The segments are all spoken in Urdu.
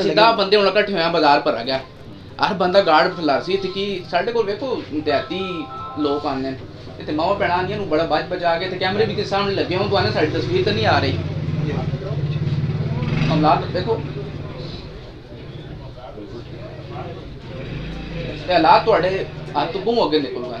ਅਸੀਂ 10 ਬੰਦੇ ਹੁਣ ਇਕੱਠੇ ਹੋਇਆ ਬਾਜ਼ਾਰ ਭਰ ਗਿਆ ਹਰ ਬੰਦਾ ਗਾਰਡ ਫਲਾਸੀ ਤੇ ਕੀ ਸਾਡੇ ਕੋਲ ਵੇਖੋ ਦਿਹਾਤੀ ਲੋਕ ਆਉਂਦੇ ਨੇ ਤੇ ਮਾਵਾ ਪੈਣਾ ਆਂਦੀਆਂ ਨੂੰ ਬੜਾ ਬਾਜ ਬਜਾ ਕੇ ਤੇ ਕੈਮਰੇ ਵੀ ਤੇ ਸਾਹਮਣੇ ਲੱਗੇ ਹੋਣ ਤੁਹਾਨੂੰ ਸਾਡੀ ਤਸਵੀਰ ਤਾਂ ਨਹੀਂ ਆ ਰਹੀ ਹਾਲਾਤ ਦੇਖੋ ਇਹ ਹਾਲਾਤ ਤੁਹਾਡੇ ਹੱਥ ਤੋਂ ਅੱਗੇ ਨਿਕਲ ਗਏ।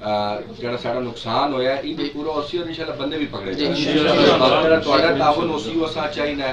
ਜਿਹੜਾ ਸਾਡਾ ਨੁਕਸਾਨ ਹੋਇਆ ਇਹ ਵੀ ਪੂਰਾ ਉਸੇ ਔਰ ਇਨਸ਼ਾਅੱਲਾ ਬੰਦੇ ਵੀ ਪਕੜੇ ਜਾਣਗੇ ਜਿਹੜਾ ਤੁਹਾਡਾ ਤਾਵਨ ਉਸੇ ਵਸਾ ਚਾਹੀਦਾ ਹੈ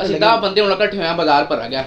ਅਸੀਂ 10 ਬੰਦੇ ਹੁਣ ਇਕੱਠੇ ਹੋਇਆ ਬਾਜ਼ਾਰ ਭਰ ਗਿਆ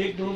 1-2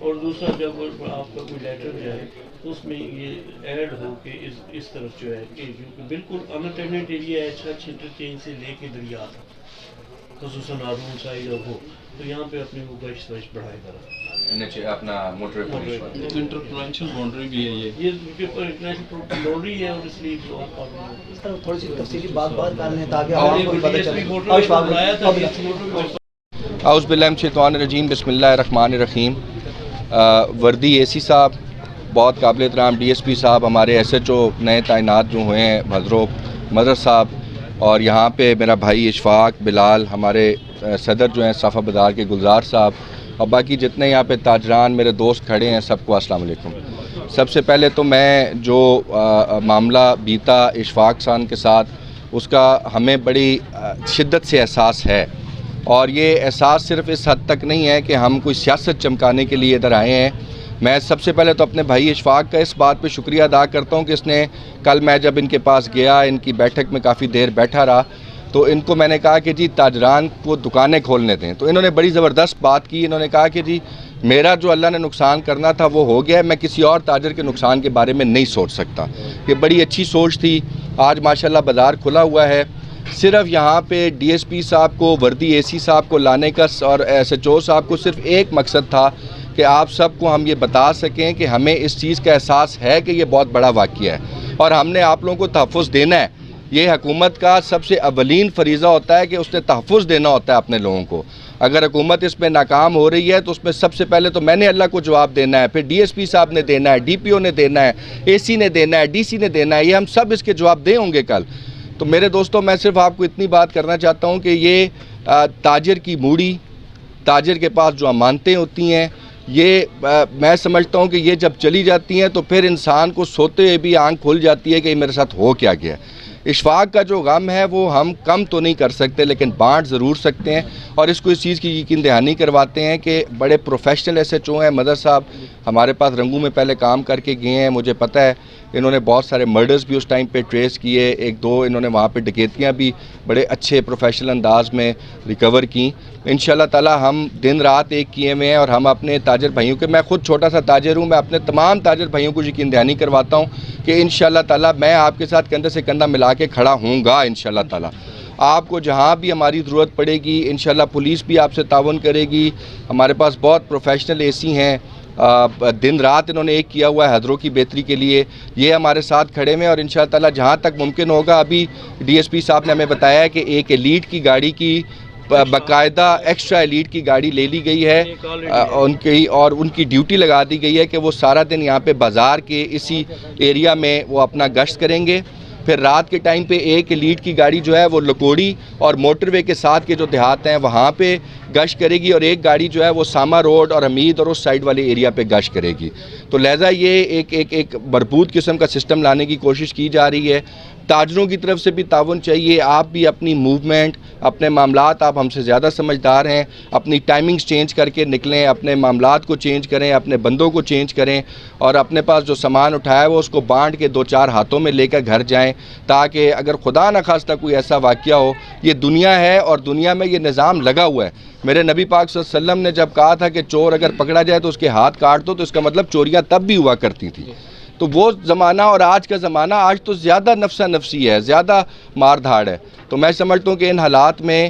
اور دوسرا جب آپ کا کوئی لیٹر جائے تو اس میں یہ ایڈ ہو کہ اس طرف جو ہے کہ بالکل انٹینڈڈ ایریا ہے چھچ انٹرچینج سے لے کے دریا تک خصوصاً ہارون سائڈ اور ہو تو یہاں پہ اپنے وہ گشت وشت بڑھائے گا اپنا موٹر انٹرپرونشل باؤنڈری بھی ہے یہ انٹرنیشنل باؤنڈری ہے اور اس لیے اس طرح تھوڑی سی تفصیلی بات کر لیں تاکہ اور عوام کو بھی پتہ چلے. اعوذ باللہ من الشیطان الرجیم بسم اللہ الرحمن الرحیم. وردی اے سی صاحب بہت قابل احترام ڈی ایس پی صاحب, ہمارے ایس ایچ او نئے تعینات جو ہوئے ہیں حضرت مدر صاحب, اور یہاں پہ میرا بھائی اشفاق بلال, ہمارے صدر جو ہیں صفا بازار کے گلزار صاحب, اور باقی جتنے یہاں پہ تاجران میرے دوست کھڑے ہیں, سب کو السلام علیکم. سب سے پہلے تو میں جو معاملہ بیتا اشفاق صاحب کے ساتھ, اس کا ہمیں بڑی شدت سے احساس ہے, اور یہ احساس صرف اس حد تک نہیں ہے کہ ہم کوئی سیاست چمکانے کے لیے ادھر آئے ہیں. میں سب سے پہلے تو اپنے بھائی اشفاق کا اس بات پہ شکریہ ادا کرتا ہوں کہ اس نے کل میں جب ان کے پاس گیا, ان کی بیٹھک میں کافی دیر بیٹھا رہا, تو ان کو میں نے کہا کہ جی تاجران کو دکانیں کھولنے دیں, تو انہوں نے بڑی زبردست بات کی. انہوں نے کہا کہ جی میرا جو اللہ نے نقصان کرنا تھا وہ ہو گیا ہے, میں کسی اور تاجر کے نقصان کے بارے میں نہیں سوچ سکتا. یہ بڑی اچھی سوچ تھی. آج ماشاءاللہ بازار کھلا ہوا ہے. صرف یہاں پہ ڈی ایس پی صاحب کو, وردی اے سی صاحب کو لانے کا اور ایس ایچ او صاحب کو صرف ایک مقصد تھا کہ آپ سب کو ہم یہ بتا سکیں کہ ہمیں اس چیز کا احساس ہے کہ یہ بہت بڑا واقعہ ہے اور ہم نے آپ لوگوں کو تحفظ دینا ہے. یہ حکومت کا سب سے اولین فریضہ ہوتا ہے کہ اس نے تحفظ دینا ہوتا ہے اپنے لوگوں کو. اگر حکومت اس پہ ناکام ہو رہی ہے تو اس میں سب سے پہلے تو میں نے اللہ کو جواب دینا ہے, پھر ڈی ایس پی صاحب نے دینا ہے, ڈی پی او نے دینا ہے, اے سی نے دینا ہے, ڈی سی نے دینا ہے. یہ ہم سب اس کے جواب دے ہوں گے کل. تو میرے دوستوں, میں صرف آپ کو اتنی بات کرنا چاہتا ہوں کہ یہ تاجر کی موڑی, تاجر کے پاس جو امانتیں ہوتی ہیں, یہ میں سمجھتا ہوں کہ یہ جب چلی جاتی ہیں تو پھر انسان کو سوتے ہوئے بھی آنکھ کھل جاتی ہے کہ یہ میرے ساتھ ہو کیا گیا. اشفاق کا جو غم ہے وہ ہم کم تو نہیں کر سکتے لیکن بانٹ ضرور سکتے ہیں, اور اس کو اس چیز کی یقین دہانی کرواتے ہیں کہ بڑے پروفیشنل ایس ایچ او ہیں. مدر صاحب ہمارے پاس رنگوں میں پہلے کام کر کے گئے ہیں, مجھے پتہ ہے انہوں نے بہت سارے مرڈرز بھی اس ٹائم پہ ٹریس کیے, ایک دو انہوں نے وہاں پہ ڈکیتیاں بھی بڑے اچھے پروفیشنل انداز میں ریکور کیں. انشاءاللہ تعالی ہم دن رات ایک کیے ہوئے ہیں, اور ہم اپنے تاجر بھائیوں کے, میں خود چھوٹا سا تاجر ہوں, میں اپنے تمام تاجر بھائیوں کو یقین دہانی کرواتا ہوں کہ انشاءاللہ تعالی میں آپ کے ساتھ کندھے سے کندھا ملا کے کھڑا ہوں گا. انشاءاللہ تعالی آپ کو جہاں بھی ہماری ضرورت پڑے گی انشاءاللہ پولیس بھی آپ سے تعاون کرے گی. ہمارے پاس بہت پروفیشنل اے سی ہیں, دن رات انہوں نے ایک کیا ہوا ہے حضروں کی بہتری کے لیے, یہ ہمارے ساتھ کھڑے ہوئے ہیں. اور انشاءاللہ تعالی جہاں تک ممکن ہوگا, ابھی ڈی ایس پی صاحب نے ہمیں بتایا ہے کہ ایک ایلیٹ کی گاڑی کی باقاعدہ ایکسٹرا ایلیٹ کی گاڑی لے لی گئی ہے ان کی, اور ان کی ڈیوٹی لگا دی گئی ہے کہ وہ سارا دن یہاں پہ بازار کے اسی ایریا میں وہ اپنا گشت کریں گے. پھر رات کے ٹائم پہ ایک ایلیٹ کی گاڑی جو ہے وہ لکوڑی اور موٹر وے کے ساتھ کے جو دیہات ہیں وہاں پہ گشت کرے گی, اور ایک گاڑی جو ہے وہ ساما روڈ اور حمید اور اس سائڈ والے ایریا پہ گشت کرے گی. تو لہٰذا یہ ایک مربوط قسم کا سسٹم لانے کی کوشش کی جا رہی ہے. تاجروں کی طرف سے بھی تعاون چاہیے, آپ بھی اپنی موومنٹ, اپنے معاملات, آپ ہم سے زیادہ سمجھدار ہیں, اپنی ٹائمنگز چینج کر کے نکلیں, اپنے معاملات کو چینج کریں, اپنے بندوں کو چینج کریں, اور اپنے پاس جو سامان اٹھایا ہے وہ اس کو بانٹ کے 2-4 ہاتھوں میں لے کر گھر جائیں, تاکہ اگر خدا نخواستہ کوئی ایسا واقعہ ہو, یہ دنیا ہے اور دنیا میں یہ نظام لگا ہوا ہے. میرے نبی پاک صلی اللہ علیہ وسلم نے جب کہا تھا کہ چور اگر پکڑا جائے تو اس کے ہاتھ کاٹ دو, تو اس کا مطلب چوریاں تب بھی ہوا کرتی تھیں. تو وہ زمانہ اور آج کا زمانہ, آج تو زیادہ نفسا نفسی ہے, زیادہ مار دھاڑ ہے. تو میں سمجھتا ہوں کہ ان حالات میں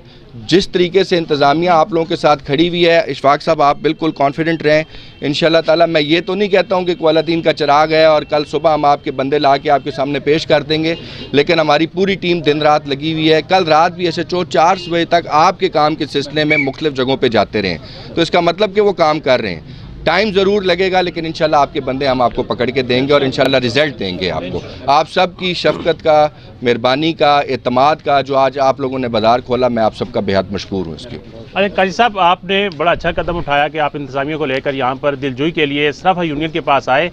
جس طریقے سے انتظامیہ آپ لوگوں کے ساتھ کھڑی ہوئی ہے, اشفاق صاحب آپ بالکل کانفیڈنٹ رہیں انشاءاللہ تعالی. میں یہ تو نہیں کہتا ہوں کہ کوئی اللہ دین کا چراغ ہے اور کل صبح ہم آپ کے بندے لا کے آپ کے سامنے پیش کر دیں گے, لیکن ہماری پوری ٹیم دن رات لگی ہوئی ہے. کل رات بھی ایس ایچ او 4 بجے تک آپ کے کام کے سلسلے میں مختلف جگہوں پہ جاتے رہیں, تو اس کا مطلب کہ وہ کام کر رہے ہیں. ٹائم ضرور لگے گا لیکن انشاءاللہ آپ کے بندے ہم آپ کو پکڑ کے دیں گے, اور انشاءاللہ رزلٹ دیں گے آپ کو. آپ سب کی شفقت کا, مہربانی کا, اعتماد کا جو آج آپ لوگوں نے بازار کھولا, میں آپ سب کا بہت مشکور ہوں اس کے. قاضی صاحب, آپ نے بڑا اچھا قدم اٹھایا کہ آپ انتظامیہ کو لے کر یہاں پر دلجوئی کے لیے صرف یونین کے پاس آئے,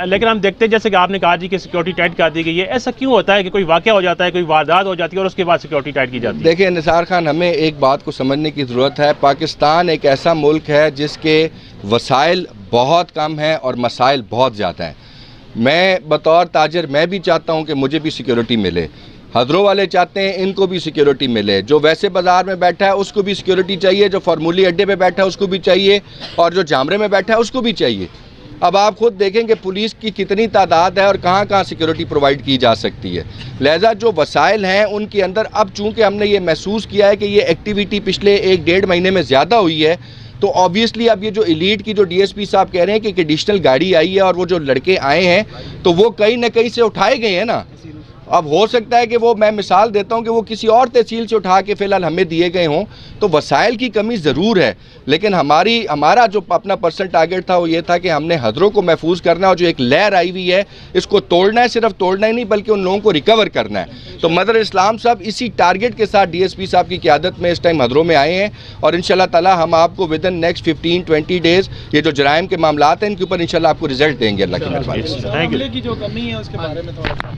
لیکن ہم دیکھتے ہیں جیسے کہ آپ نے کہا جی کہ سیکورٹی ٹائٹ کر دی گئی ہے. ایسا کیوں ہوتا ہے کہ کوئی واقعہ ہو جاتا ہے, کوئی واردات ہو جاتی ہے اور اس کے بعد سیکورٹی ٹائٹ کی جاتی ہے؟ دیکھیں نثار خان, ہمیں ایک بات کو سمجھنے کی ضرورت ہے. پاکستان ایک ایسا ملک ہے جس کے وسائل بہت کم ہیں اور مسائل بہت زیادہ ہیں. میں بطور تاجر میں بھی چاہتا ہوں کہ مجھے بھی سیکیورٹی ملے, حضروں والے چاہتے ہیں ان کو بھی سیکیورٹی ملے، جو ویسے بازار میں بیٹھا ہے اس کو بھی سیکیورٹی چاہیے، جو فارمولی اڈے پہ بیٹھا ہے اس کو بھی چاہیے، اور جو جامرے میں بیٹھا ہے اس کو بھی چاہیے۔ اب آپ خود دیکھیں کہ پولیس کی کتنی تعداد ہے اور کہاں کہاں سیکیورٹی پرووائڈ کی جا سکتی ہے، لہذا جو وسائل ہیں ان کے اندر اب چونکہ ہم نے یہ محسوس کیا ہے کہ یہ ایکٹیویٹی پچھلے 1-1.5 مہینے میں زیادہ ہوئی ہے، تو آبویسلی اب یہ جو ایلیٹ کی جو ڈی ایس پی صاحب کہہ رہے ہیں کہ ایک ایڈیشنل گاڑی آئی ہے اور وہ جو لڑکے آئے ہیں تو وہ کہیں نہ کہیں سے اٹھائے گئے ہیں نا۔ اب ہو سکتا ہے کہ وہ، میں مثال دیتا ہوں کہ وہ کسی اور تحصیل سے اٹھا کے فی الحال ہمیں دیے گئے ہوں، تو وسائل کی کمی ضرور ہے، لیکن ہمارا جو اپنا پرسنل ٹارگٹ تھا وہ یہ تھا کہ ہم نے حضروں کو محفوظ کرنا ہے، اور جو ایک لہر آئی ہوئی ہے اس کو توڑنا ہے، صرف توڑنا ہی نہیں بلکہ ان لوگوں کو ریکور کرنا ہے۔ تو مدر اسلام صاحب اسی ٹارگٹ کے ساتھ ڈی ایس پی صاحب کی قیادت میں اس ٹائم حضروں میں آئے ہیں، اور انشاءاللہ تعالی ہم آپ کو ودن نیکسٹ 15-20 ڈیز یہ جو جرائم کے معاملات ہیں ان کے اوپر انشاءاللہ آپ کو رزلٹ دیں گے اللہ کی مہربانی سے۔ Thank you. کی جو کمی ہے اس کے بارے میں تھوڑا سا،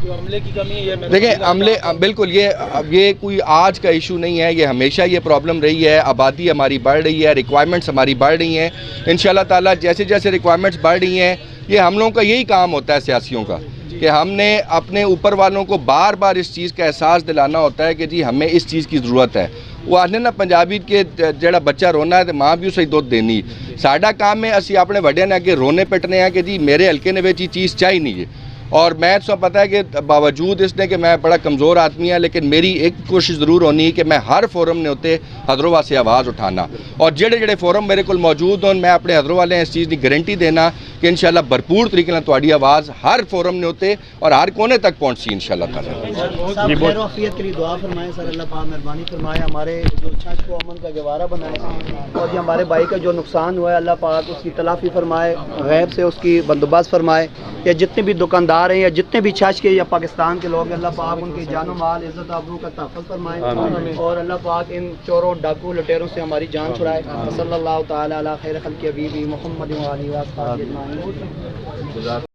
جو عملے کی کمی ہے یہ دیکھیں عملے بالکل یہ کوئی آج کا ایشو نہیں ہے، یہ ہمیشہ یہ پرابلم رہی ہے، آبادی ہماری بڑھ رہی ہے، ریکوائرمنٹس ہماری بڑھ رہی ہیں، انشاءاللہ تعالیٰ جیسے جیسے ریکوائرمنٹس بڑھ رہی ہیں یہ ہم لوگوں کا یہی کام ہوتا ہے سیاسیوں کا، کہ ہم نے اپنے اوپر والوں کو بار بار اس چیز کا احساس دلانا ہوتا ہے کہ جی ہمیں اس چیز کی ضرورت ہے۔ وہ آنے نا پنجابی کے جڑا بچہ رونا ہے تو ماں بھی اسے دودھ دینی، ساڈا کام ہے اسی اپنے وڈیاں نے اگے رونے پٹنے ہیں کہ جی میرے ہلکے نے یہ چیز چاہی نہیں ہے۔ اور میں تو پتہ ہے کہ باوجود اس نے کہ میں بڑا کمزور آدمی ہے، لیکن میری ایک کوشش ضرور ہونی ہے کہ میں ہر فورم نے ہوتے حضروں واسطے آواز اٹھانا، اور جڑے فورم میرے کو موجود ہوں میں اپنے حضروں والے اس چیز کی گارنٹی دینا کہ انشاءاللہ بھرپور طریقے سے تہاڈی آواز ہر فورم نے ہوتے اور ہر کونے تک پہنچی انشاءاللہ تعالیٰ۔ صاحب خیر و عافیت کے لیے دعا فرمائیں سر، اللہ پاک مہربانی فرمائے، ہمارے جو چھچ کو امن کا گوارا بنائے، اور یہ ہمارے بھائی کا جو نقصان ہوا ہے اللہ پاک اس کی تلافی فرمائے، غیب سے اس کی بندوبست فرمائے، یا جتنے بھی دکاندار ہیں یا جتنے بھی چھچ کے یا پاکستان کے لوگ ہیں اللہ پاک ان کی جان و مال عزت آبرو کا تحفظ فرمائے، اور اللہ پاک ان چوروں ڈاکو لٹیروں سے ہماری جان چھڑائے۔ صلی اللہ تعالی علی خیر خلق حبیبی محمد و آلہ و اصحابہ اجمعین۔